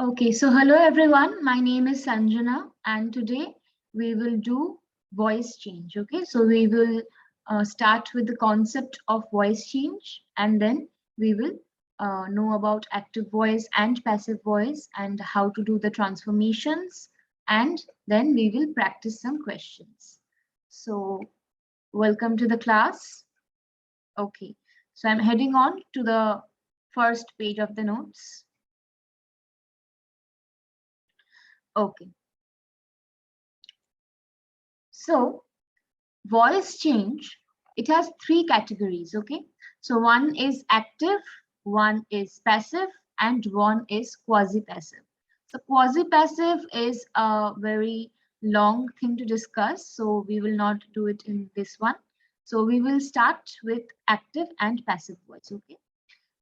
Okay, so hello everyone. My name is Sanjana, and today we will do voice change. Okay, so we will start with the concept of voice change, and then we will know about active voice and passive voice and how to do the transformations, and then we will practice some questions. So, welcome to the class. Okay, so I'm heading on to the first page of the notes. Okay. So voice change, it has three categories. Okay, so one is active, one is passive, and one is quasi-passive. So quasi-passive is a very long thing to discuss, so we will not do it in this one. So we will start with active and passive voice. Okay,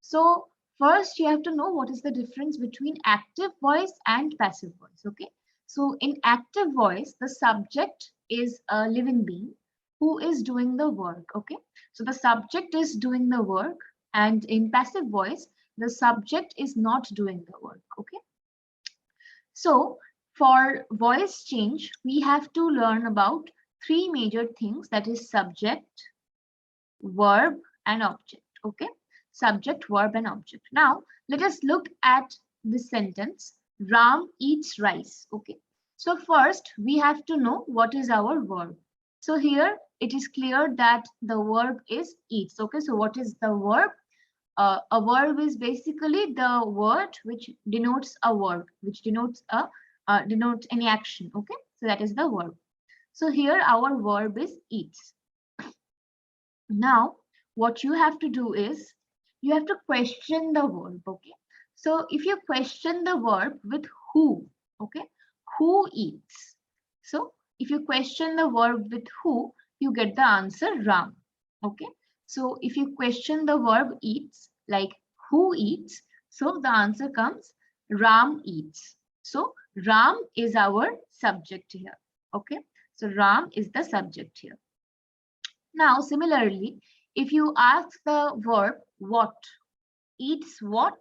so first you have to know what is the difference between active voice and passive voice. Okay, so in active voice, the subject is a living being who is doing the work. Okay, so the subject is doing the work, and in passive voice, the subject is not doing the work. Okay, so for voice change, we have to learn about three major things, that is subject, verb, and object. Okay, subject, verb, and object. Now let us look at this sentence: Ram eats rice. Okay, so first we have to know what is our verb. So here it is clear that the verb is eats. Okay, so what is the verb? A verb is basically the word which denotes a verb, which denotes any action. Okay, so that is the verb. So here our verb is eats. Now, what you have to do is you have to question the verb. Okay, so if you question the verb with who, okay, who eats. So if you question the verb with who, you get the answer Ram. Okay, so if you question the verb eats, like who eats, so the answer comes Ram eats. So Ram is our subject here. Okay, so Ram is the subject here. Now, similarly, if you ask the verb what, eats what,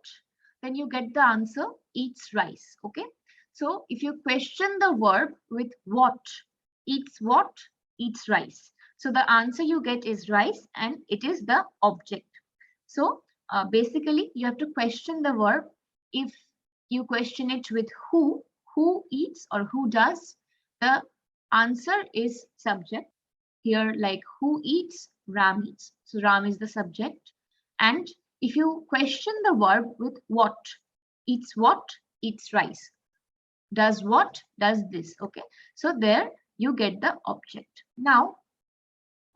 then you get the answer eats rice. Okay. So if you question the verb with what, eats what, eats rice. So the answer you get is rice, and it is the object. So basically you have to question the verb. If you question it with who eats or who does, the answer is subject. Here, like who eats, Ram eats. So Ram is the subject. And if you question the verb with what, what, eats rice. Does what, does this. Okay, so there you get the object. Now,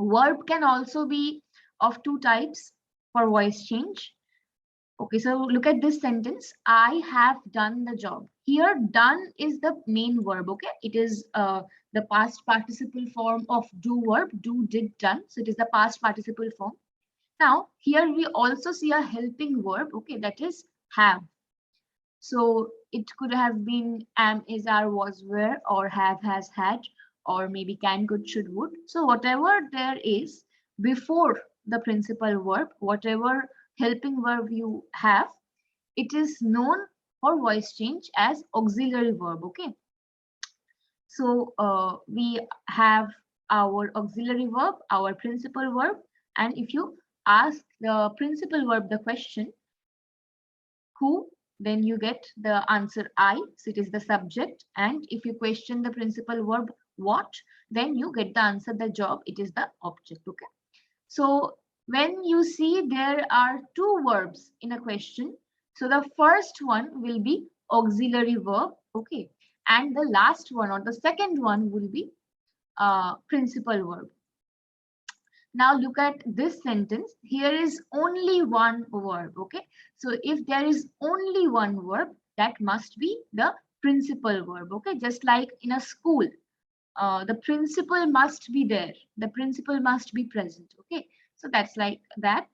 verb can also be of two types for voice change. Okay, so look at this sentence. I have done the job. Here, done is the main verb. Okay, it is the past participle form of do verb. Do, did, done. So it is the past participle form. Now, here we also see a helping verb. Okay, that is have. So it could have been am, is, are, was, were, or have, has, had, or maybe can, could, should, would. So whatever there is before the principal verb, whatever helping verb you have, it is known for voice change as auxiliary verb. Okay, so we have our auxiliary verb, our principal verb, and if you ask the principal verb the question who, then you get the answer I, so it is the subject. And if you question the principal verb what, then you get the answer the job, it is the object. Okay, so when you see there are two verbs in a question, so the first one will be auxiliary verb. Okay, and the last one or the second one will be principal verb. Now look at this sentence. Here is only one verb. Okay, so if there is only one verb, that must be the principal verb. Okay, just like in a school, the principal must be there, the principal must be present. Okay, so that's like that.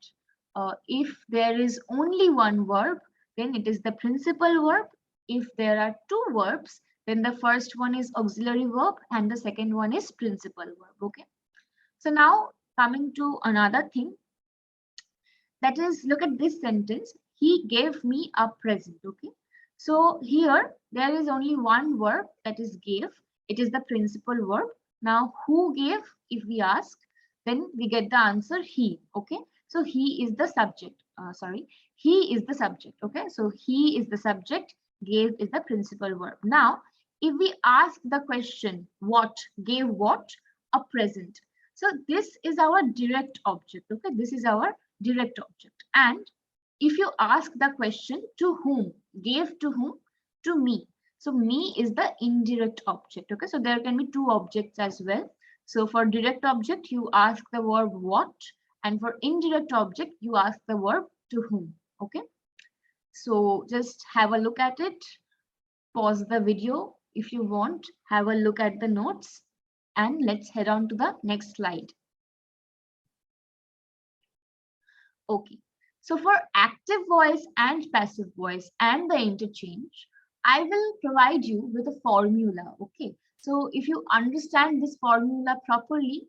If there is only one verb, then it is the principal verb. If there are two verbs, then the first one is auxiliary verb and the second one is principal verb. Okay, so now coming to another thing, that is, look at this sentence: he gave me a present. Okay, So here there is only one verb, that is gave. It is the principal verb. Now who gave, if we ask, then we get the answer he. Okay, so he is the subject. He is the subject. Okay, so he is the subject, gave is the principal verb. Now if we ask the question what, gave what, a present. So this is our direct object. Okay, this is our direct object. And if you ask the question to whom, gave to whom, to me. So me is the indirect object. Okay, so there can be two objects as well. So for direct object, you ask the verb what, and for indirect object, you ask the verb to whom. Okay, so just have a look at it. Pause the video if you want. Have a look at the notes, and let's head on to the next slide. Okay, so for active voice and passive voice and the interchange, I will provide you with a formula. Okay, so if you understand this formula properly,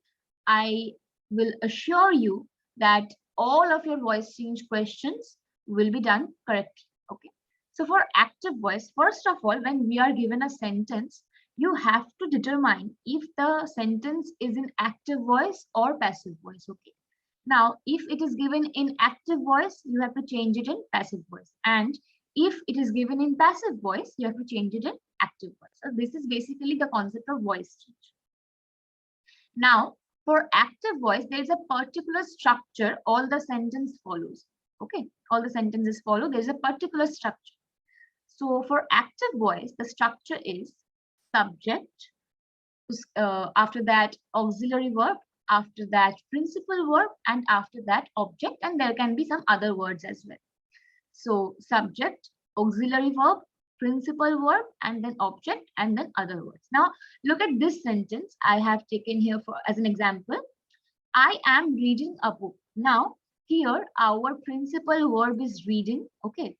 I will assure you that all of your voice change questions will be done correctly. Okay, so for active voice, first of all, when we are given a sentence, you have to determine if the sentence is in active voice or passive voice. Okay, now, if it is given in active voice, you have to change it in passive voice. And if it is given in passive voice, you have to change it in active voice. So this is basically the concept of voice change. Now, for active voice, there is a particular structure all the sentence follows. Okay, all the sentences follow. There is a particular structure. So for active voice, the structure is subject, after that auxiliary verb, after that principal verb, and after that object, and there can be some other words as well. So subject, auxiliary verb, principal verb, and then object, and then other words. Now look at this sentence I have taken here for as an example. I am reading a book. Now here our principal verb is reading. Okay,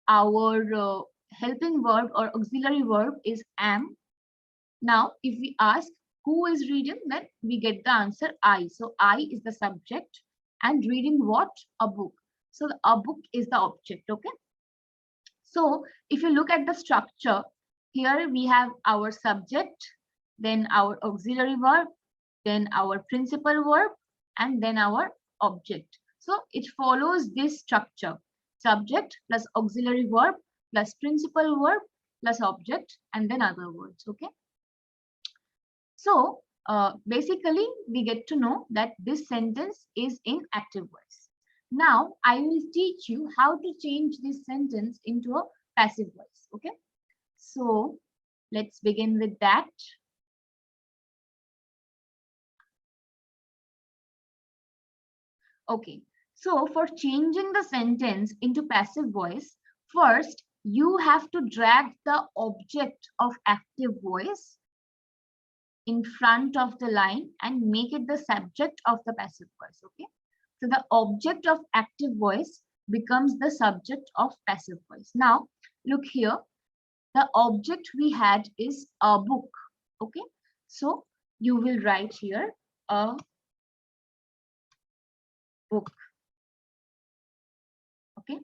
our helping verb or auxiliary verb is am. Now, if we ask who is reading, then we get the answer I. So I is the subject and reading what? A book. So a book is the object. Okay. So if you look at the structure, here we have our subject, then our auxiliary verb, then our principal verb, and then our object. So it follows this structure: subject plus auxiliary verb plus principal verb plus object, and then other words. Okay. So basically, we get to know that this sentence is in active voice. Now, I will teach you how to change this sentence into a passive voice. Okay. So let's begin with that. Okay. So for changing the sentence into passive voice, first you have to drag the object of active voice in front of the line and make it the subject of the passive voice. Okay, so the object of active voice becomes the subject of passive voice. Now look here, the object we had is a book. Okay, so you will write here a book. Okay,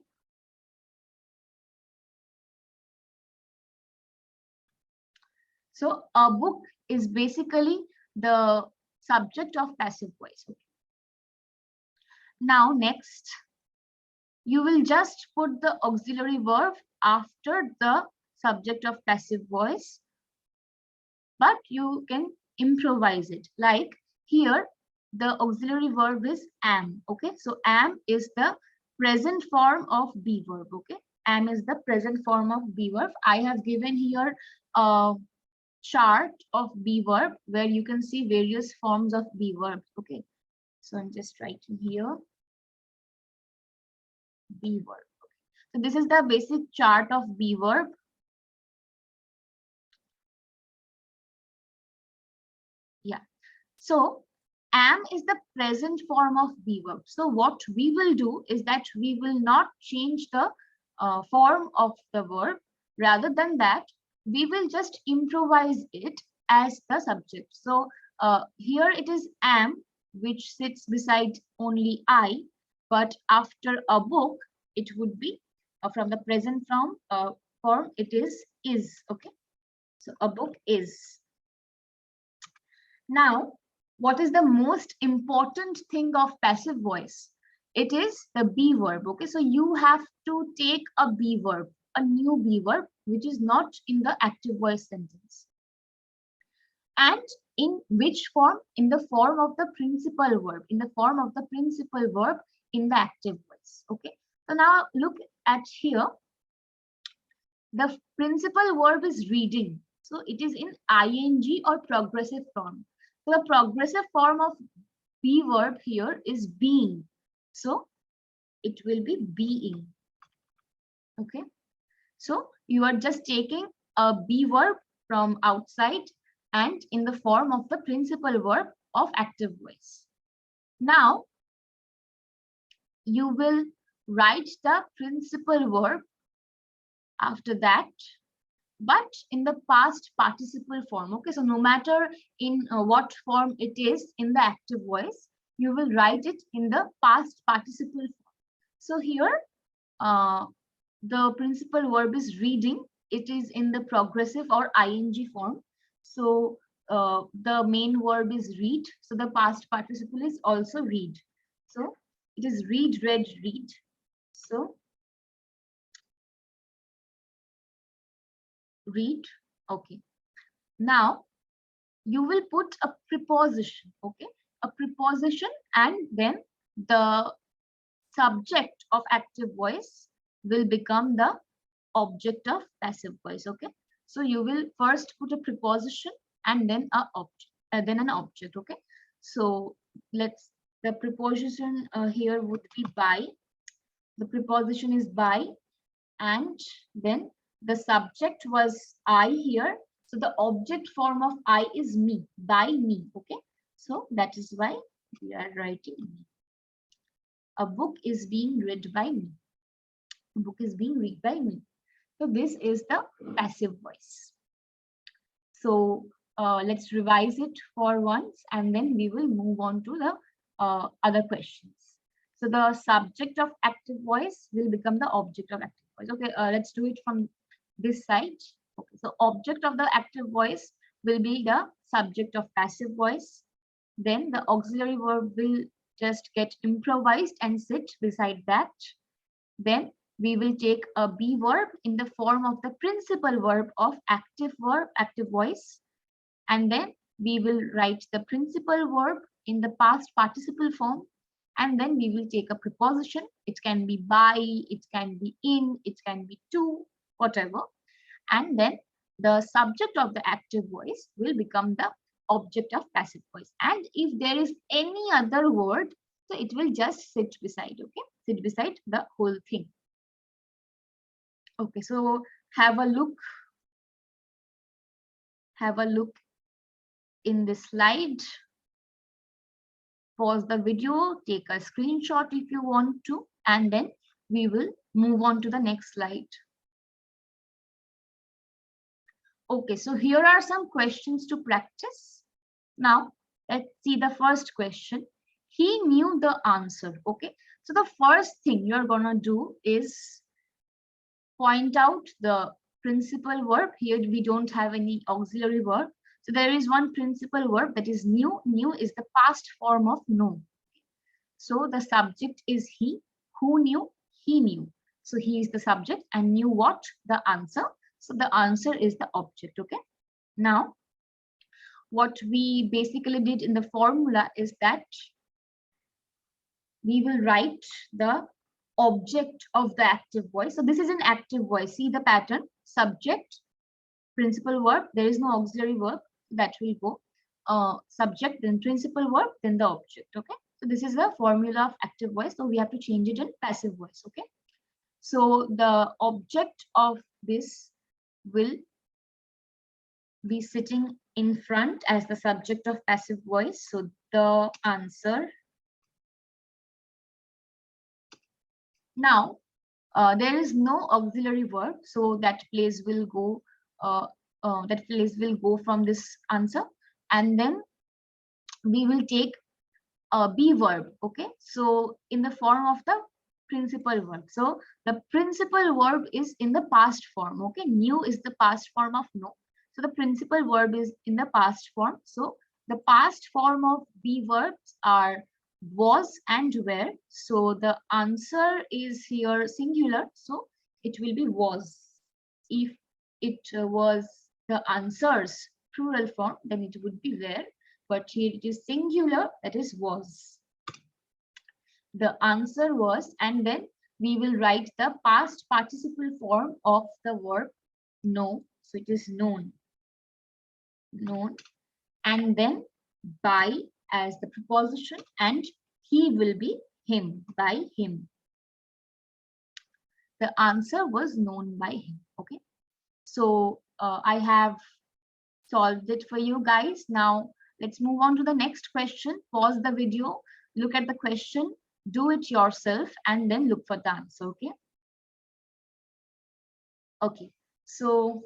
so a book is basically the subject of passive voice. Okay. Now next, you will just put the auxiliary verb after the subject of passive voice, but you can improvise it. Like here, the auxiliary verb is am. Okay, so am is the present form of be verb. Okay, am is the present form of be verb. I have given here a chart of be verb where you can see various forms of be verb. Okay, so I'm just writing here be verb. Okay. So this is the basic chart of be verb. Yeah. So am is the present form of be verb. So what we will do is that we will not change the form of the verb. Rather than that, we will just improvise it as the subject. So here it is am, which sits beside only I, but after a book, it would be from the present form form, it is. Okay, so a book is. Now, what is the most important thing of passive voice? It is the be verb. Okay, so you have to take a be verb, a new be verb, which is not in the active voice sentence. And in which form? In the form of the principal verb, in the form of the principal verb in the active voice. Okay, so now look at here. The principal verb is reading. So it is in ing or progressive form. So the progressive form of be verb here is being. So it will be being. Okay. So you are just taking a be verb from outside and in the form of the principal verb of active voice. Now you will write the principal verb after that, but in the past participle form. Okay, so no matter in what form it is in the active voice, you will write it in the past participle form. So here the principal verb is reading. It is in the progressive or ing form. So the main verb is read, so the past participle is also read. So it is read, read, read. So read. Okay, now you will put a preposition. Okay, a preposition, and then the subject of active voice will become the object of passive voice. Okay, so you will first put a preposition and then a object, then an object. Okay, so let's, the preposition here would be by. The preposition is by, and then the subject was I here. So the object form of I is me, by me. Okay, so that is why we are writing me. A book is being read by me. A book is being read by me. So this is the passive voice. So let's revise it for once, and then we will move on to the other questions. So the subject of active voice will become the object of active voice. Okay, let's do it from this side. Okay, so object of the active voice will be the subject of passive voice. Then the auxiliary verb will just get improvised and sit beside that. Then we will take a be verb in the form of the principal verb of active voice. And then we will write the principal verb in the past participle form. And then we will take a preposition. It can be by, it can be in, it can be to, whatever. And then the subject of the active voice will become the object of passive voice. And if there is any other word, so it will just sit beside. Okay, sit beside the whole thing. Okay, so have a look in this slide. Pause the video, take a screenshot if you want to, and then we will move on to the next slide. Okay, so here are some questions to practice. Now, let's see the first question. He knew the answer. Okay, so the first thing you're gonna do is point out the principal verb. Here we don't have any auxiliary verb. So there is one principal verb, that is knew. Knew is the past form of know. So the subject is he. Who knew? He knew. So he is the subject, and knew what? The answer. So the answer is the object. Okay. Now, what we basically did in the formula is that we will write the object of the active voice. So this is an active voice. See the pattern: subject, principal verb. There is no auxiliary verb. That will go subject, then principal verb, then the object. Okay, so this is the formula of active voice. So we have to change it in passive voice. Okay, so the object of this will be sitting in front as the subject of passive voice. So the answer. Now there is no auxiliary verb, so that place will go from this answer, and then we will take a be verb. Okay, so in the form of the principal verb. So the principal verb is in the past form. Okay, knew is the past form of know. So the principal verb is in the past form. So the past form of be verbs are was and were. So the answer is here singular. So it will be was. If it was the answers plural form, then it would be were. But here it is singular, that is was. The answer was, and then we will write the past participle form of the verb know. So it is known, known, and then by as the preposition, and he will be him, by him. The answer was known by him. Okay, so I have solved it for you guys. Now let's move on to the next question. Pause the video, look at the question, do it yourself, and then look for the answer. Okay. Okay. So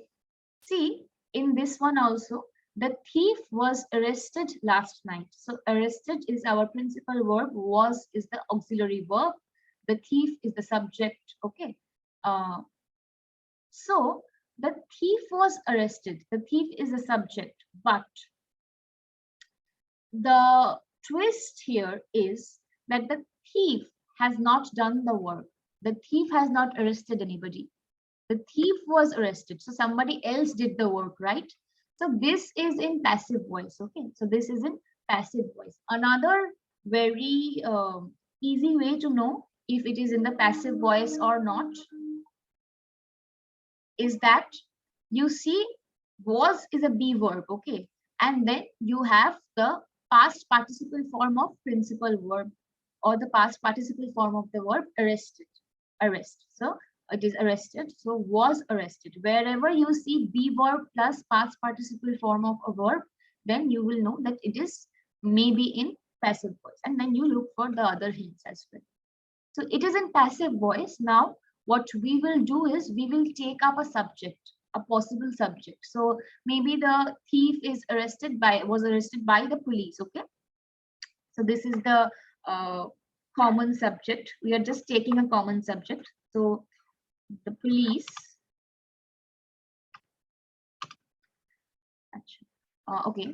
see, in this one also, the thief was arrested last night. So arrested is our principal verb, was is the auxiliary verb, the thief is the subject. Okay. So the thief was arrested. The thief is the subject, but the twist here is that the thief has not done the work. The thief has not arrested anybody. The thief was arrested. So somebody else did the work, right? So this is in passive voice. Okay. So this is in passive voice. Another very easy way to know if it is in the passive voice or not is that you see was is a be verb. Okay. And then you have the past participle form of principal verb, or the past participle form of the verb arrested, arrest. So it is arrested, so was arrested. Wherever you see be verb plus past participle form of a verb, then you will know that it is maybe in passive voice, and then you look for the other hints as well. So it is in passive voice. Now what we will do is we will take up a subject, a possible subject. So maybe the thief was arrested by the police. Okay, so this is the common subject. We are just taking a common subject. So the police, okay.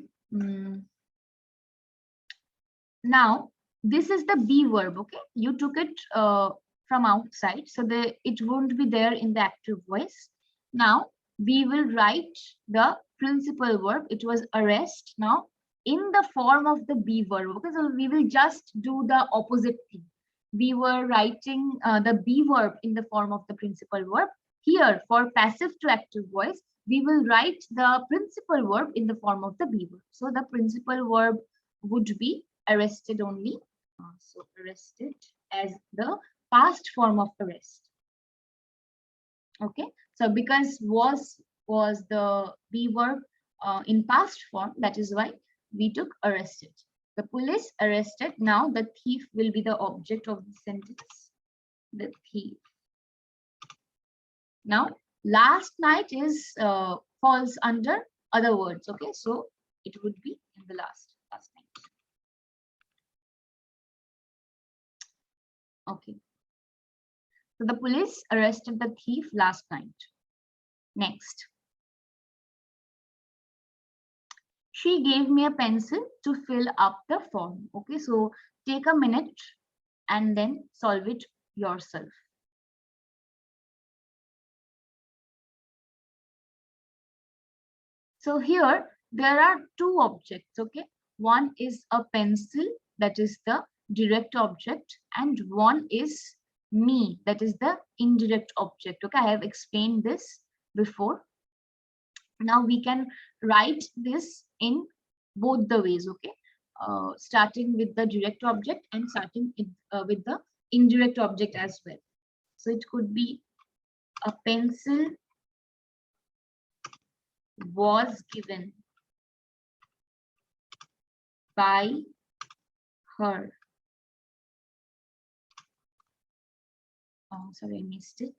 Now this is the be verb. Okay, you took it from outside, so it won't be there in the active voice. Now we will write the principal verb. It was arrest. Now in the form of the be verb. Okay, so we will just do the opposite thing. We were writing the be verb in the form of the principal verb. Here for passive to active voice, we will write the principal verb in the form of the be verb. So the principal verb would be arrested only. So arrested as the past form of arrest. Okay, so because was the be verb in past form, that is why we took arrested. The police arrested. Now the thief will be the object of the sentence. The thief. Now last night is falls under other words. Okay, so it would be in the last night. Okay. So the police arrested the thief last night. Next. She gave me a pencil to fill up the form. Okay, so take a minute and then solve it yourself. So here there are two objects. Okay, one is a pencil, that is the direct object, and one is me, that is the indirect object. Okay, I have explained this before. Now we can write this in both the ways. Okay, starting with the direct object and starting with the indirect object as well. So it could be a pencil was given by her. Oh, sorry, I missed it.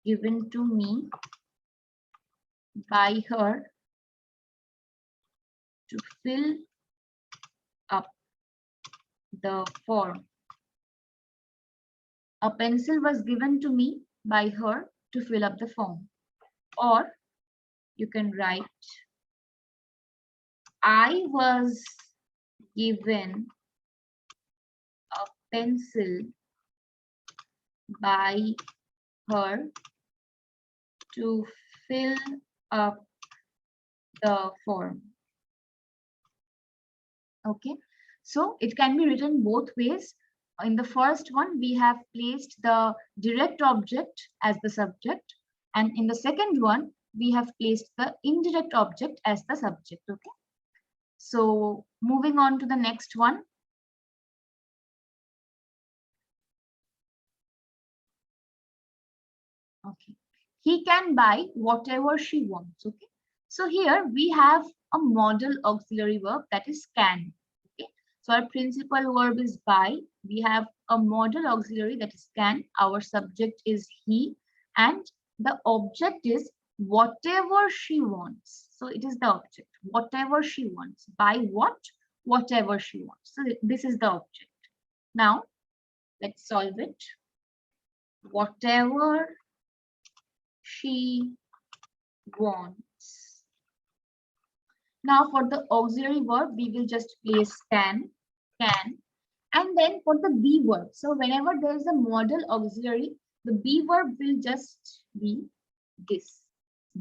Given to me by her to fill up the form. A pencil was given to me by her to fill up the form. Or you can write, I was given a pencil by her to fill up the form. Okay, so it can be written both ways. In the first one, we have placed the direct object as the subject, and in the second one, we have placed the indirect object as the subject. Okay, so moving on to the next one. Okay, he can buy whatever she wants. Okay, so here we have a modal auxiliary verb, that is can. Okay, so our principal verb is buy. We have a modal auxiliary, that is can. Our subject is he, and the object is whatever she wants. So it is the object, whatever she wants. Buy what? Whatever she wants. So this is the object. Now let's solve it. Whatever she wants. Now for the auxiliary verb, we will just place can, and then for the be verb. So whenever there is a modal auxiliary, the be verb will just be this,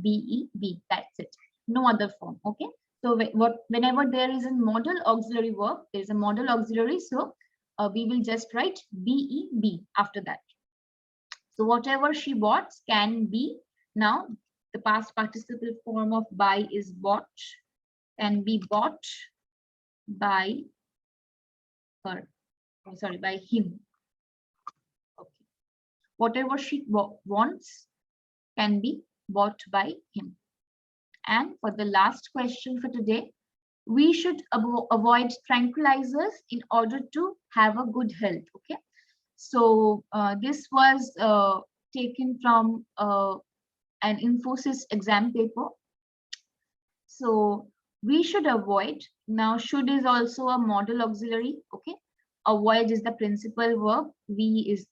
be, that's it, no other form. Okay, so whenever there is a modal auxiliary verb, there is a modal auxiliary, so we will just write be after that. So whatever she bought can be. Now the past participle form of buy is bought, can be bought by her. Oh, sorry, by him. Okay. Whatever she wants can be bought by him. And for the last question for today, we should avoid tranquilizers in order to have a good health. Okay. So this was taken from an Infosys exam paper. So we should avoid. Now should is also a modal auxiliary. Okay. Avoid is the principal verb. We is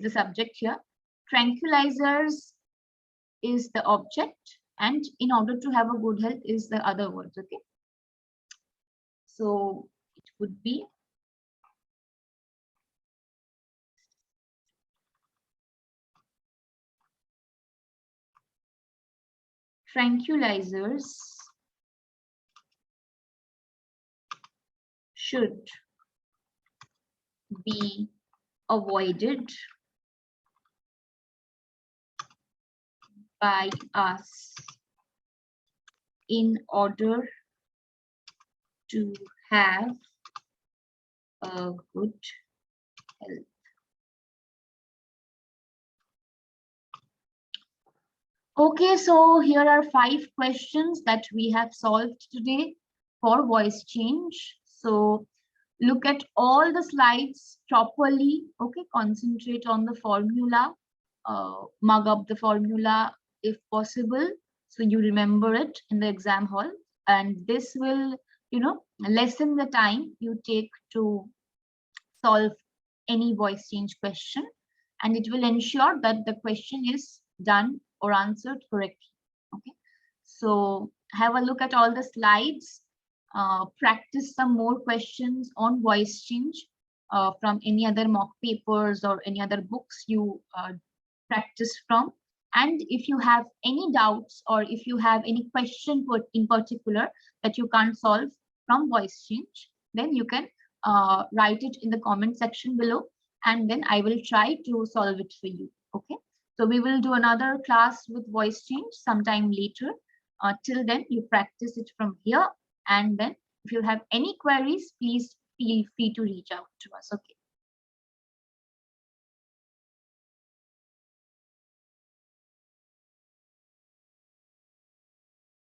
the subject here. Tranquilizers is the object, and in order to have a good health is the other words. Okay. So it would be tranquilizers should be avoided by us in order to have a good health. Okay, so here are 5 questions that we have solved today for voice change. So look at all the slides properly. Okay, concentrate on the formula, mug up the formula if possible, so you remember it in the exam hall, and this will, lessen the time you take to solve any voice change question, and it will ensure that the question is done or answered correctly. Okay, so have a look at all the slides, practice some more questions on voice change from any other mock papers or any other books you practice from. And if you have any doubts or if you have any question in particular that you can't solve from voice change, then you can write it in the comment section below, and then I will try to solve it for you. Okay, so we will do another class with voice change sometime later. Till then, you practice it from here, and then if you have any queries, please feel free to reach out to us. Okay.